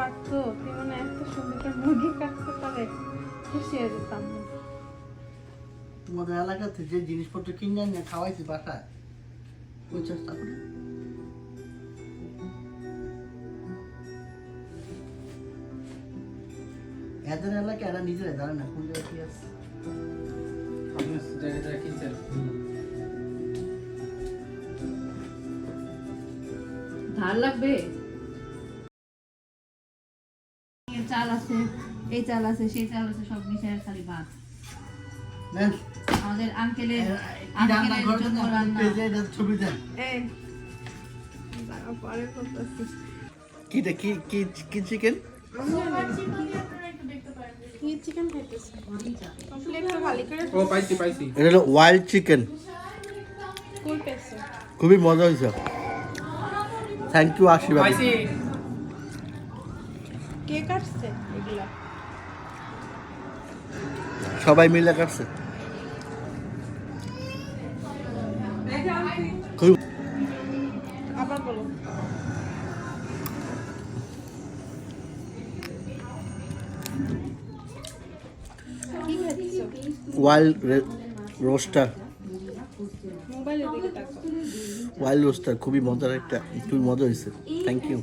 পারতো তুই মানে এত সুন্দর করে মুরগি কাটতে পারে খুশি হয়ে যেতাম। তোমাদের এলাকাতে যে জিনিসপত্র কিনে নিয়ে খাওয়াইছি বাসায় ওই চেষ্টা করি। এদের এলাকায় এরা নিজেরাই জানে না কোন জায়গায় কি আছে। আপনি জায়গাটা কিনছেন ধার লাগবে, চাল আছে, এই চাল আছে, সেই চাল আছে, সব মিশায় খালি ভাত। নেন আমাদের আঙ্কেলের রান্না জন্য রান্না। ছবি দেন। এই দাঁড়া পরে করতেছি। কিটা কি কি কি চিকেন? কি চিকেন খাইতেছি? প্লেটটা খালি করে ও পাইছি পাইছি এটা হলো ওয়াইল্ড চিকেন, কই পেছো? খুবই মজা হয়েছে। থ্যাংক ইউ আশীর্বাদ। পাইছি কে কাটছে এগুলা? সবাই মিলে কাটছে। খুব আবার বলো। কি খাইতেছো? ওয়াইল্ড রোস্টার, মোবাইলের দিকে তাকাও। ওয়াইল্ড রোস্টার খুবই মজার একটা, খুবই মজা হয়েছে। Thank you.